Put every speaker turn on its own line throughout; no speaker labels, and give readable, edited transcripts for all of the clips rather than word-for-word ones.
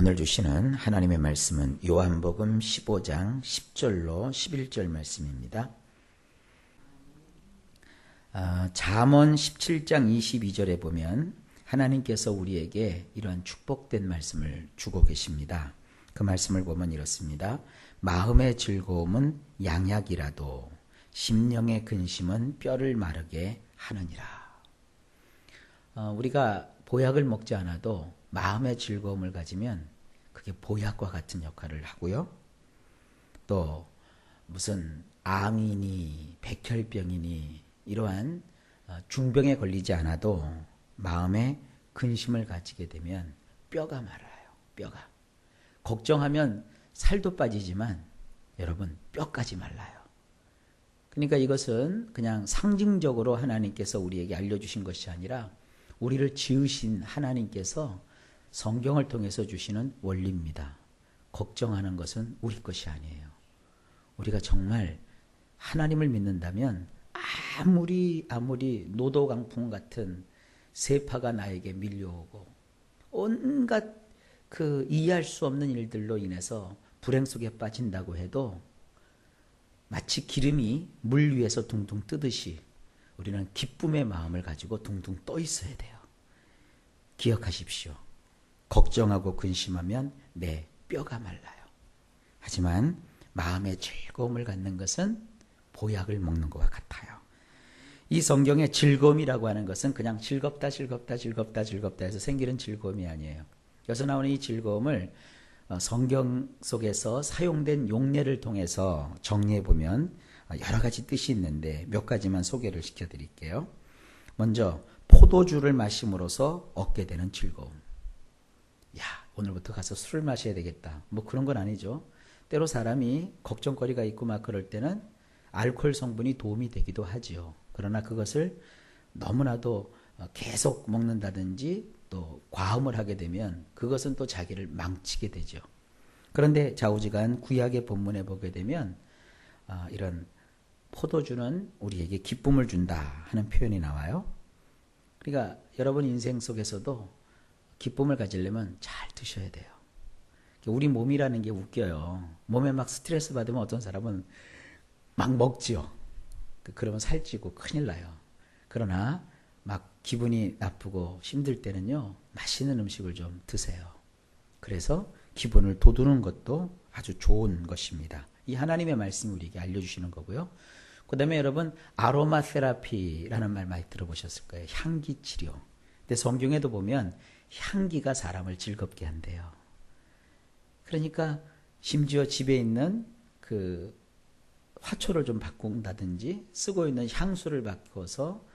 오늘 주시는 하나님의 말씀은 요한복음 15장 10절로 11절 말씀입니다. 잠언 17장 22절에 보면 하나님께서 우리에게 이러한 축복된 말씀을 주고 계십니다. 그 말씀을 보면 이렇습니다. 마음의 즐거움은 양약이라도 심령의 근심은 뼈를 마르게 하느니라. 우리가 보약을 먹지 않아도 마음의 즐거움을 가지면 그게 보약과 같은 역할을 하고요. 또 무슨 암이니 백혈병이니 이러한 중병에 걸리지 않아도 마음에 근심을 가지게 되면 뼈가 말라요. 뼈가. 걱정하면 살도 빠지지만 여러분 뼈까지 말라요. 그러니까 이것은 그냥 상징적으로 하나님께서 우리에게 알려주신 것이 아니라 우리를 지으신 하나님께서 성경을 통해서 주시는 원리입니다. 걱정하는 것은 우리 것이 아니에요. 우리가 정말 하나님을 믿는다면 아무리 노도강풍 같은 세파가 나에게 밀려오고 온갖 그 이해할 수 없는 일들로 인해서 불행 속에 빠진다고 해도 마치 기름이 물 위에서 둥둥 뜨듯이 우리는 기쁨의 마음을 가지고 둥둥 떠 있어야 돼요. 기억하십시오. 걱정하고 근심하면 내 뼈가 말라요. 하지만 마음의 즐거움을 갖는 것은 보약을 먹는 것과 같아요. 이 성경의 즐거움이라고 하는 것은 그냥 즐겁다 해서 생기는 즐거움이 아니에요. 여기서 나오는 이 즐거움을 성경 속에서 사용된 용례를 통해서 정리해 보면 여러 가지 뜻이 있는데 몇 가지만 소개를 시켜드릴게요. 먼저 포도주를 마심으로써 얻게 되는 즐거움. 야, 오늘부터 가서 술을 마셔야 되겠다. 뭐 그런 건 아니죠. 때로 사람이 걱정거리가 있고 막 그럴 때는 알코올 성분이 도움이 되기도 하지요. 그러나 그것을 너무나도 계속 먹는다든지 또 과음을 하게 되면 그것은 또 자기를 망치게 되죠. 그런데 좌우지간 구약의 본문에 보게 되면 이런 포도주는 우리에게 기쁨을 준다 하는 표현이 나와요. 그러니까 여러분 인생 속에서도 기쁨을 가지려면 잘 드셔야 돼요. 우리 몸이라는 게 웃겨요. 몸에 막 스트레스 받으면 어떤 사람은 막 먹지요. 그러면 살찌고 큰일 나요. 그러나 막 기분이 나쁘고 힘들 때는요, 맛있는 음식을 좀 드세요. 그래서 기분을 돋우는 것도 아주 좋은 것입니다. 이 하나님의 말씀이 우리에게 알려주시는 거고요. 그 다음에 여러분 아로마 테라피라는 말 많이 들어보셨을 거예요. 향기 치료. 근데 성경에도 보면 향기가 사람을 즐겁게 한대요. 그러니까 심지어 집에 있는 그 화초를 좀 바꾼다든지 쓰고 있는 향수를 바꿔서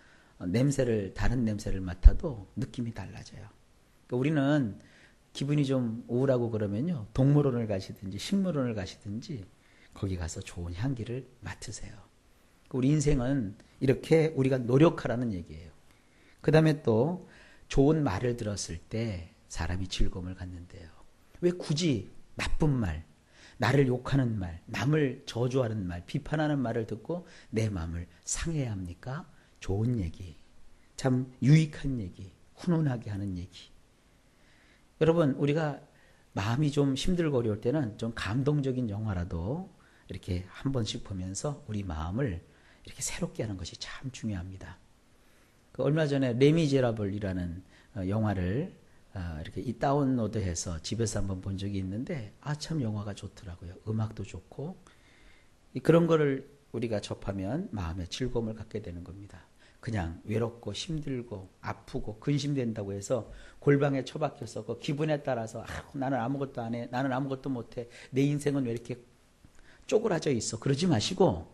다른 냄새를 맡아도 느낌이 달라져요. 그러니까 우리는 기분이 좀 우울하고 그러면요, 동물원을 가시든지 식물원을 가시든지 거기 가서 좋은 향기를 맡으세요. 우리 인생은 이렇게 우리가 노력하라는 얘기예요. 그 다음에 또 좋은 말을 들었을 때 사람이 즐거움을 갖는데요. 왜 굳이 나쁜 말, 나를 욕하는 말, 남을 저주하는 말, 비판하는 말을 듣고 내 마음을 상해야 합니까? 좋은 얘기, 참 유익한 얘기, 훈훈하게 하는 얘기. 여러분, 우리가 마음이 좀 힘들고 어려울 때는 좀 감동적인 영화라도 이렇게 한 번씩 보면서 우리 마음을 이렇게 새롭게 하는 것이 참 중요합니다. 얼마 전에 레미제라블이라는 영화를 이렇게 다운로드해서 집에서 한번 본 적이 있는데 참 영화가 좋더라고요. 음악도 좋고 그런 거를 우리가 접하면 마음의 즐거움을 갖게 되는 겁니다. 그냥 외롭고 힘들고 아프고 근심된다고 해서 골방에 처박혀서 그 기분에 따라서 나는 아무것도 안 해, 나는 아무것도 못해, 내 인생은 왜 이렇게 쪼그라져 있어, 그러지 마시고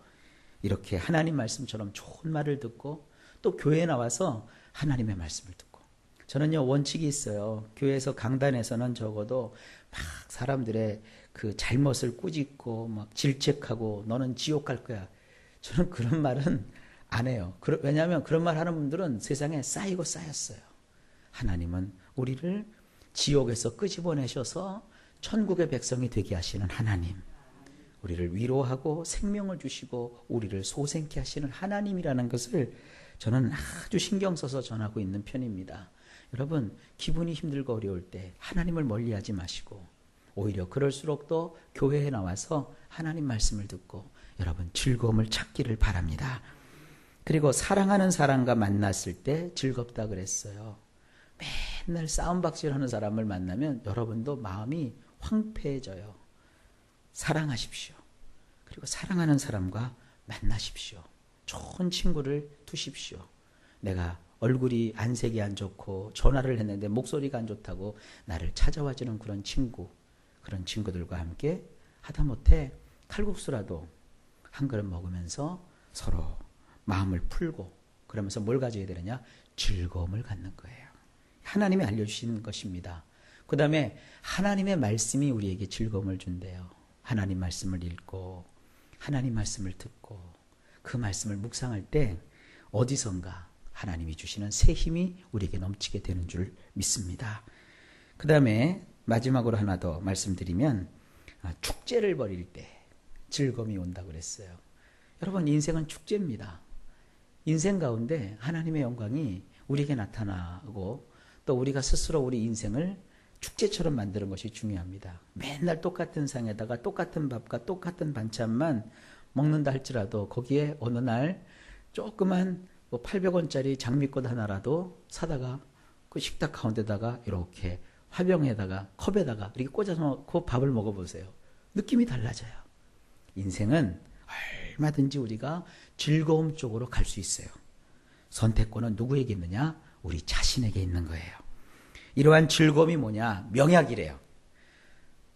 이렇게 하나님 말씀처럼 좋은 말을 듣고 또 교회에 나와서 하나님의 말씀을 듣고. 저는요, 원칙이 있어요. 교회에서 강단에서는 적어도 막 사람들의 그 잘못을 꾸짖고 막 질책하고 너는 지옥 갈 거야. 저는 그런 말은 안 해요. 왜냐하면 그런 말 하는 분들은 세상에 쌓이고 쌓였어요. 하나님은 우리를 지옥에서 끄집어내셔서 천국의 백성이 되게 하시는 하나님, 우리를 위로하고 생명을 주시고 우리를 소생케 하시는 하나님이라는 것을 저는 아주 신경 써서 전하고 있는 편입니다. 여러분, 기분이 힘들고 어려울 때 하나님을 멀리하지 마시고 오히려 그럴수록 더 교회에 나와서 하나님 말씀을 듣고 여러분 즐거움을 찾기를 바랍니다. 그리고 사랑하는 사람과 만났을 때 즐겁다 그랬어요. 맨날 싸움박질하는 사람을 만나면 여러분도 마음이 황폐해져요. 사랑하십시오. 그리고 사랑하는 사람과 만나십시오. 좋은 친구를 두십시오. 내가 얼굴이 안색이 안 좋고 전화를 했는데 목소리가 안 좋다고 나를 찾아와주는 그런 친구들과 함께 하다못해 칼국수라도 한 그릇 먹으면서 서로 마음을 풀고 그러면서 뭘 가져야 되느냐? 즐거움을 갖는 거예요. 하나님이 알려주시는 것입니다. 그 다음에 하나님의 말씀이 우리에게 즐거움을 준대요. 하나님 말씀을 읽고 하나님 말씀을 듣고 그 말씀을 묵상할 때 어디선가 하나님이 주시는 새 힘이 우리에게 넘치게 되는 줄 믿습니다. 그 다음에 마지막으로 하나 더 말씀드리면 축제를 벌일 때 즐거움이 온다고 그랬어요. 여러분, 인생은 축제입니다. 인생 가운데 하나님의 영광이 우리에게 나타나고 또 우리가 스스로 우리 인생을 축제처럼 만드는 것이 중요합니다. 맨날 똑같은 상에다가 똑같은 밥과 똑같은 반찬만 먹는다 할지라도 거기에 어느 날 조그만 800원짜리 장미꽃 하나라도 사다가 그 식탁 가운데다가 이렇게 화병에다가 컵에다가 이렇게 꽂아서 놓고 밥을 먹어보세요. 느낌이 달라져요. 인생은 얼마든지 우리가 즐거움 쪽으로 갈 수 있어요. 선택권은 누구에게 있느냐? 우리 자신에게 있는 거예요. 이러한 즐거움이 뭐냐? 명약이래요.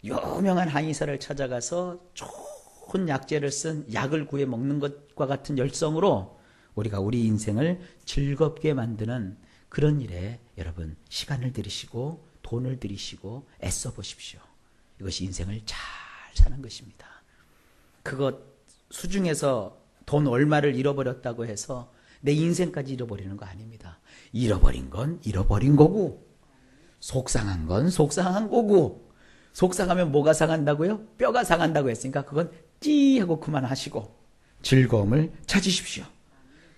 유명한 한의사를 찾아가서 좋은 약재를 쓴 약을 구해 먹는 것과 같은 열성으로 우리가 우리 인생을 즐겁게 만드는 그런 일에 여러분 시간을 들이시고 돈을 들이시고 애써 보십시오. 이것이 인생을 잘 사는 것입니다. 그것 수중에서 돈 얼마를 잃어버렸다고 해서 내 인생까지 잃어버리는 거 아닙니다. 잃어버린 건 잃어버린 거고 속상한 건 속상한 거고 속상하면 뭐가 상한다고요? 뼈가 상한다고 했으니까 그건 찌하고 그만하시고 즐거움을 찾으십시오.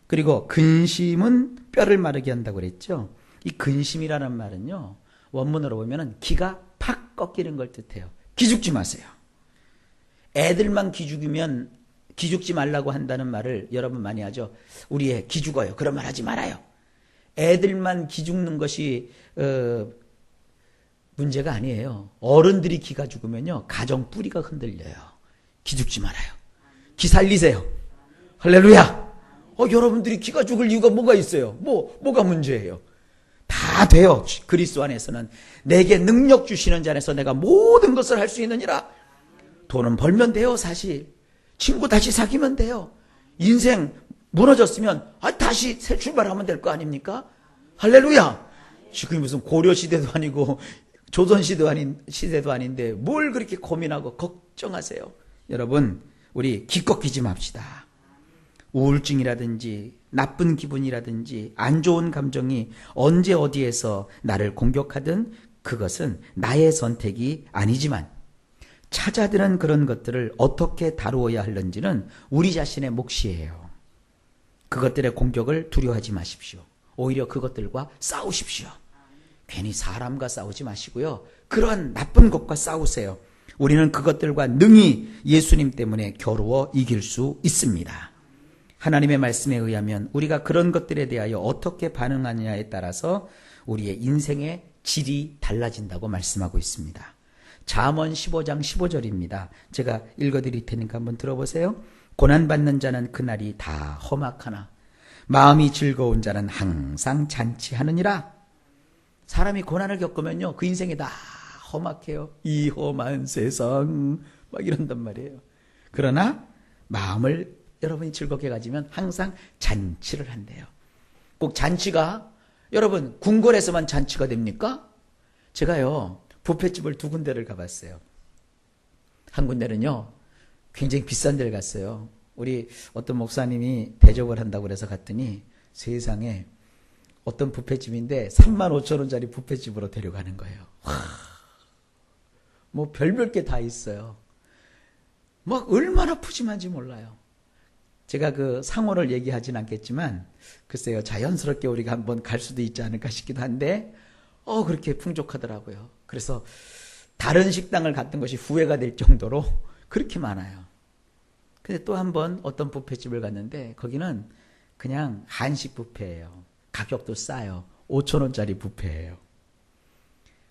그리고 근심은 뼈를 마르게 한다고 그랬죠. 이 근심이라는 말은요, 원문으로 보면은 기가 팍 꺾이는 걸 뜻해요. 기죽지 마세요. 애들만 기죽지 말라고 한다는 말을 여러분 많이 하죠. 우리 애 기죽어요. 그런 말 하지 말아요. 애들만 기죽는 것이 문제가 아니에요. 어른들이 기가 죽으면요, 가정 뿌리가 흔들려요. 기죽지 말아요. 기 살리세요. 할렐루야. 여러분들이 기가 죽을 이유가 뭐가 있어요? 뭐가 문제예요? 다 돼요. 그리스도 안에서는 내게 능력 주시는 자 안에서 내가 모든 것을 할 수 있느니라. 돈은 벌면 돼요, 사실. 친구 다시 사귀면 돼요. 인생 무너졌으면 다시 새 출발하면 될 거 아닙니까? 할렐루야. 지금 무슨 고려 시대도 아니고 조선 시대도 아닌데 뭘 그렇게 고민하고 걱정하세요? 여러분, 우리 기 꺾이지 맙시다. 우울증이라든지 나쁜 기분이라든지 안 좋은 감정이 언제 어디에서 나를 공격하든 그것은 나의 선택이 아니지만 찾아드는 그런 것들을 어떻게 다루어야 하는지는 우리 자신의 몫이에요. 그것들의 공격을 두려워하지 마십시오. 오히려 그것들과 싸우십시오. 괜히 사람과 싸우지 마시고요. 그러한 나쁜 것과 싸우세요. 우리는 그것들과 능히 예수님 때문에 겨루어 이길 수 있습니다. 하나님의 말씀에 의하면 우리가 그런 것들에 대하여 어떻게 반응하느냐에 따라서 우리의 인생의 질이 달라진다고 말씀하고 있습니다. 잠언 15장 15절입니다. 제가 읽어드릴 테니까 한번 들어보세요. 고난받는 자는 그날이 다 험악하나 마음이 즐거운 자는 항상 잔치하느니라. 사람이 고난을 겪으면요, 그 인생이 다 험악해요. 이 험한 세상 막 이런단 말이에요. 그러나 마음을 여러분이 즐겁게 가지면 항상 잔치를 한대요. 꼭 잔치가 여러분 궁궐에서만 잔치가 됩니까? 제가요 뷔페집을 2군데를 가봤어요. 한 군데는요 굉장히 비싼 데를 갔어요. 우리 어떤 목사님이 대접을 한다고 그래서 갔더니 세상에 어떤 뷔페집인데 35,000원짜리 뷔페집으로 데려가는 거예요. 뭐 별별 게 다 있어요. 막 얼마나 푸짐한지 몰라요. 제가 그 상호를 얘기하진 않겠지만 글쎄요 자연스럽게 우리가 한번 갈 수도 있지 않을까 싶기도 한데 그렇게 풍족하더라고요. 그래서 다른 식당을 갔던 것이 후회가 될 정도로 그렇게 많아요. 근데 또 한 번 어떤 뷔페집을 갔는데 거기는 그냥 한식 뷔페예요. 가격도 싸요. 5,000원짜리 뷔페예요.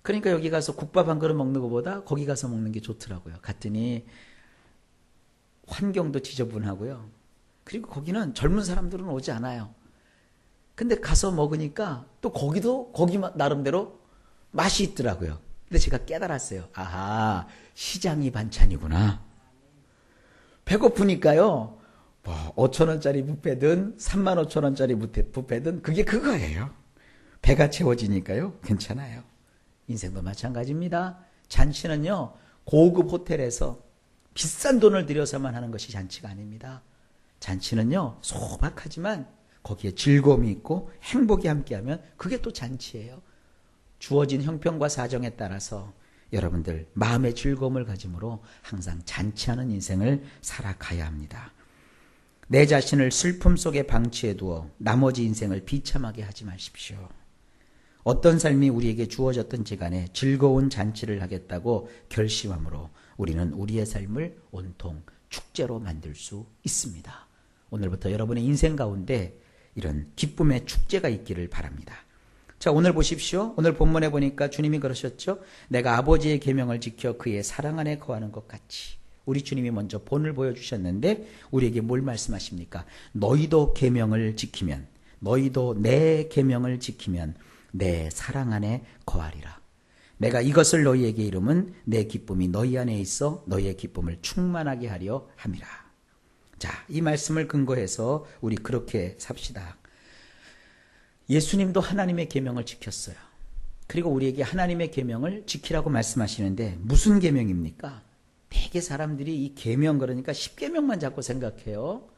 그러니까 여기 가서 국밥 한 그릇 먹는 것보다 거기 가서 먹는 게 좋더라고요. 갔더니 환경도 지저분하고요. 그리고 거기는 젊은 사람들은 오지 않아요. 근데 가서 먹으니까 또 거기도 거기 나름대로 맛이 있더라고요. 근데 제가 깨달았어요. 아하, 시장이 반찬이구나. 배고프니까요. 5,000원짜리 뷔페든 35,000원짜리 뷔페든 그게 그거예요. 배가 채워지니까요. 괜찮아요. 인생도 마찬가지입니다. 잔치는요. 고급 호텔에서 비싼 돈을 들여서만 하는 것이 잔치가 아닙니다. 잔치는요. 소박하지만 거기에 즐거움이 있고 행복이 함께하면 그게 또 잔치예요. 주어진 형편과 사정에 따라서 여러분들 마음의 즐거움을 가짐으로 항상 잔치하는 인생을 살아가야 합니다. 내 자신을 슬픔 속에 방치해 두어 나머지 인생을 비참하게 하지 마십시오. 어떤 삶이 우리에게 주어졌든지 간에 즐거운 잔치를 하겠다고 결심함으로 우리는 우리의 삶을 온통 축제로 만들 수 있습니다. 오늘부터 여러분의 인생 가운데 이런 기쁨의 축제가 있기를 바랍니다. 자, 오늘 보십시오. 오늘 본문에 보니까 주님이 그러셨죠. 내가 아버지의 계명을 지켜 그의 사랑 안에 거하는 것 같이. 우리 주님이 먼저 본을 보여주셨는데 우리에게 뭘 말씀하십니까? 너희도 계명을 지키면, 너희도 내 계명을 지키면 내 사랑 안에 거하리라. 내가 이것을 너희에게 이름은 내 기쁨이 너희 안에 있어 너희의 기쁨을 충만하게 하려 함이라. 자, 이 말씀을 근거해서 우리 그렇게 삽시다. 예수님도 하나님의 계명을 지켰어요. 그리고 우리에게 하나님의 계명을 지키라고 말씀하시는데 무슨 계명입니까? 되게 사람들이 이 계명 그러니까 10계명만 자꾸 생각해요.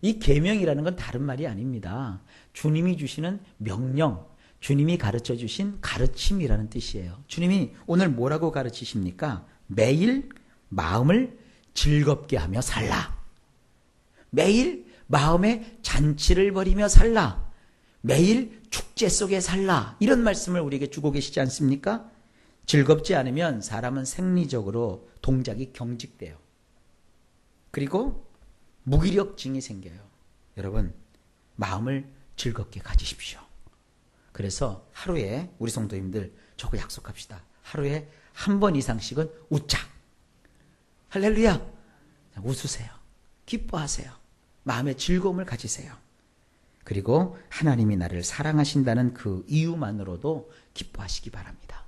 이 계명이라는 건 다른 말이 아닙니다. 주님이 주시는 명령, 주님이 가르쳐 주신 가르침이라는 뜻이에요. 주님이 오늘 뭐라고 가르치십니까? 매일 마음을 즐겁게 하며 살라. 매일 마음에 잔치를 벌이며 살라. 매일 축제 속에 살라. 이런 말씀을 우리에게 주고 계시지 않습니까? 즐겁지 않으면 사람은 생리적으로 동작이 경직돼요. 그리고 무기력증이 생겨요. 여러분, 마음을 즐겁게 가지십시오. 그래서 하루에 우리 성도님들 저거 약속합시다. 하루에 한 번 이상씩은 웃자. 할렐루야. 웃으세요. 기뻐하세요. 마음의 즐거움을 가지세요. 그리고 하나님이 나를 사랑하신다는 그 이유만으로도 기뻐하시기 바랍니다.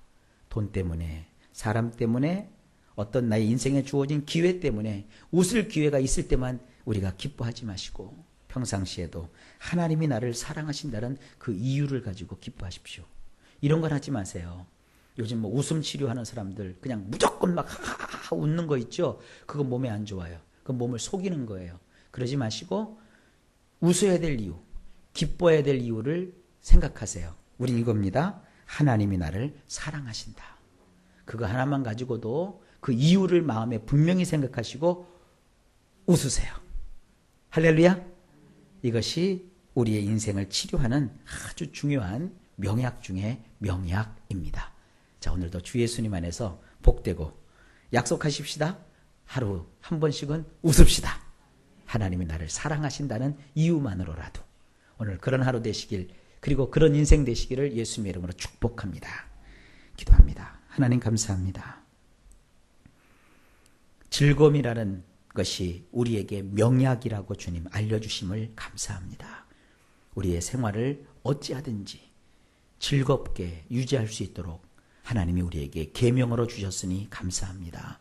돈 때문에, 사람 때문에, 어떤 나의 인생에 주어진 기회 때문에 웃을 기회가 있을 때만 우리가 기뻐하지 마시고 평상시에도 하나님이 나를 사랑하신다는 그 이유를 가지고 기뻐하십시오. 이런 건 하지 마세요. 요즘 뭐 웃음 치료하는 사람들 그냥 무조건 막 하하하 웃는 거 있죠? 그건 몸에 안 좋아요. 그건 몸을 속이는 거예요. 그러지 마시고 웃어야 될 이유, 기뻐해야 될 이유를 생각하세요. 우리 이겁니다. 하나님이 나를 사랑하신다. 그거 하나만 가지고도 그 이유를 마음에 분명히 생각하시고 웃으세요. 할렐루야. 이것이 우리의 인생을 치료하는 아주 중요한 명약 중에 명약입니다. 자, 오늘도 주 예수님 안에서 복되고 약속하십시다. 하루 한 번씩은 웃읍시다. 하나님이 나를 사랑하신다는 이유만으로라도 오늘 그런 하루 되시길, 그리고 그런 인생 되시기를 예수님의 이름으로 축복합니다. 기도합니다. 하나님 감사합니다. 즐거움이라는 것이 우리에게 명약이라고 주님 알려주심을 감사합니다. 우리의 생활을 어찌하든지 즐겁게 유지할 수 있도록 하나님이 우리에게 계명으로 주셨으니 감사합니다.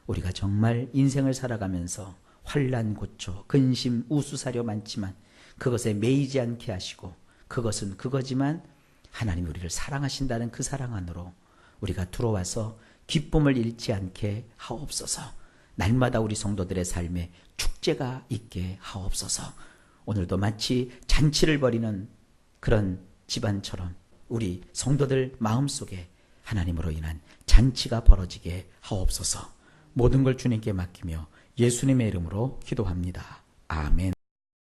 우리가 정말 인생을 살아가면서 환난 고초, 근심, 우수사려 많지만 그것에 매이지 않게 하시고 그것은 그거지만 하나님이 우리를 사랑하신다는 그 사랑 안으로 우리가 들어와서 기쁨을 잃지 않게 하옵소서. 날마다 우리 성도들의 삶에 축제가 있게 하옵소서. 오늘도 마치 잔치를 벌이는 그런 집안처럼 우리 성도들 마음속에 하나님으로 인한 잔치가 벌어지게 하옵소서. 모든 걸 주님께 맡기며 예수님의 이름으로 기도합니다. 아멘.